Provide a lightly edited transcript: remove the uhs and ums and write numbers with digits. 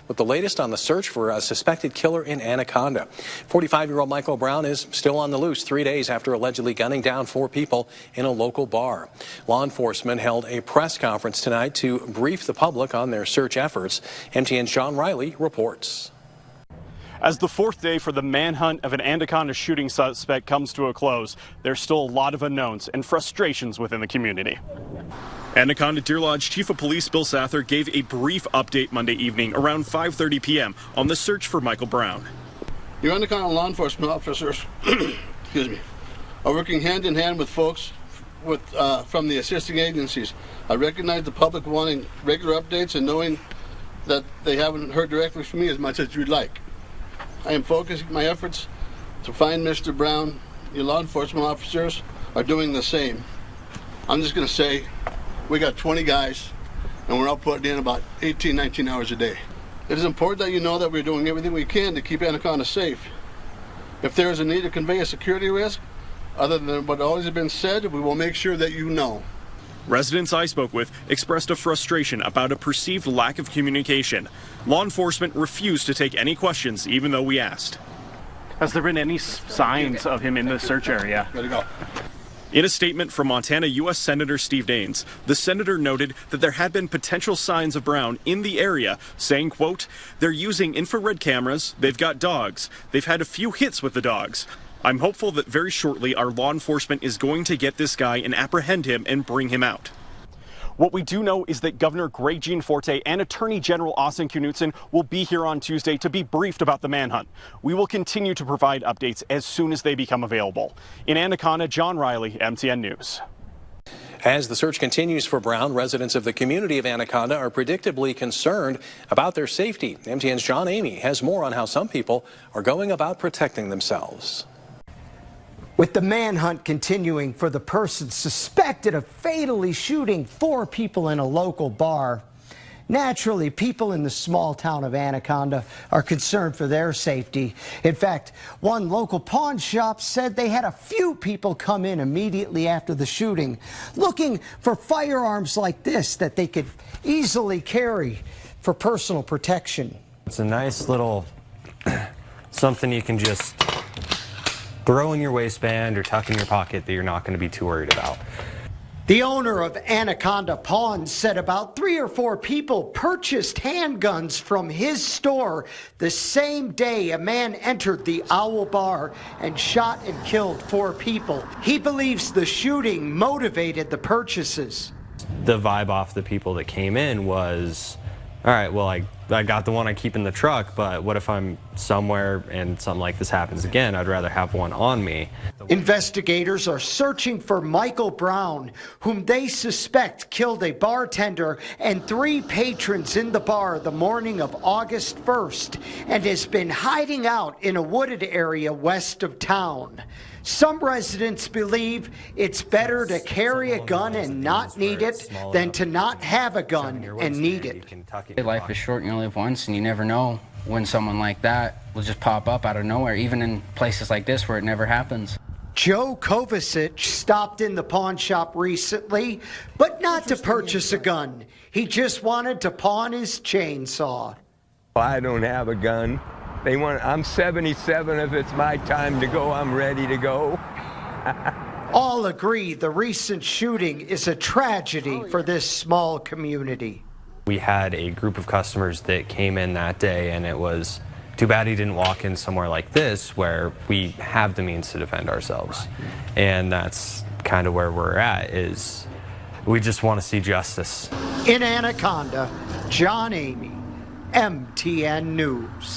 with the latest on the search for a suspected killer in Anaconda. 45-year-old Michael Brown is still on the loose 3 days after allegedly gunning down 4 people in a local bar. Law enforcement held a press conference tonight to brief the public on their search efforts. MTN's John Riley reports. As the 4th day for the manhunt of an Anaconda shooting suspect comes to a close, there's still a lot of unknowns and frustrations within the community. Anaconda Deer Lodge Chief of Police Bill Sather gave a brief update Monday evening around 5:30 p.m. on the search for Michael Brown. Your Anaconda law enforcement officers excuse me, are working hand in hand with folks from the assisting agencies. I recognize the public wanting regular updates and knowing that they haven't heard directly from me as much as you'd like. I am focusing my efforts to find Mr. Brown. Your law enforcement officers are doing the same. I'm just going to say we got 20 guys and we're out putting in about 18, 19 hours a day. It is important that you know that we're doing everything we can to keep Anaconda safe. If there is a need to convey a security risk, other than what always has been said, we will make sure that you know. Residents I spoke with expressed a frustration about a perceived lack of communication. Law enforcement refused to take any questions, even though we asked. Has there been any signs of him in the search area? Ready to go. In a statement from Montana U.S. Senator Steve Daines, the senator noted that there had been potential signs of Brown in the area, saying, quote, "They're using infrared cameras, they've got dogs, they've had a few hits with the dogs. I'm hopeful that very shortly our law enforcement is going to get this guy and apprehend him and bring him out." What we do know is that Governor Greg Gianforte and Attorney General Austin Knudsen will be here on Tuesday to be briefed about the manhunt. We will continue to provide updates as soon as they become available. In Anaconda, John Riley, MTN News. As the search continues for Brown, residents of the community of Anaconda are predictably concerned about their safety. MTN's John Amy has more on how some people are going about protecting themselves. With the manhunt continuing for the person suspected of fatally shooting 4 people in a local bar, naturally, people in the small town of Anaconda are concerned for their safety. In fact, one local pawn shop said they had a few people come in immediately after the shooting looking for firearms like this that they could easily carry for personal protection. It's a nice little something you can just throw in your waistband or tuck in your pocket that you're not going to be too worried about. The owner of Anaconda Pawn said about 3 or 4 people purchased handguns from his store the same day a man entered the Owl Bar and shot and killed 4 people. He believes the shooting motivated the purchases. The vibe off the people that came in was, all right, well, I got the one I keep in the truck, but what if I'm somewhere and something like this happens again? I'd rather have one on me. Investigators are searching for Michael Brown, whom they suspect killed a bartender and 3 patrons in the bar the morning of August 1st and has been hiding out in a wooded area west of town. Some residents believe it's better to carry a gun and not need it than to not have a gun and need it. Life is short, you only live once, and you never know when someone like that will just pop up out of nowhere, even in places like this where it never happens. Joe Kovacic stopped in the pawn shop recently, but not to purchase a gun. He just wanted to pawn his chainsaw. I don't have a gun. I'm 77. If it's my time to go, I'm ready to go. All agree the recent shooting is a tragedy for this small community. We had a group of customers that came in that day, and it was too bad he didn't walk in somewhere like this where we have the means to defend ourselves. And that's kind of where we're at, is we just want to see justice. In Anaconda, John Amy, MTN News.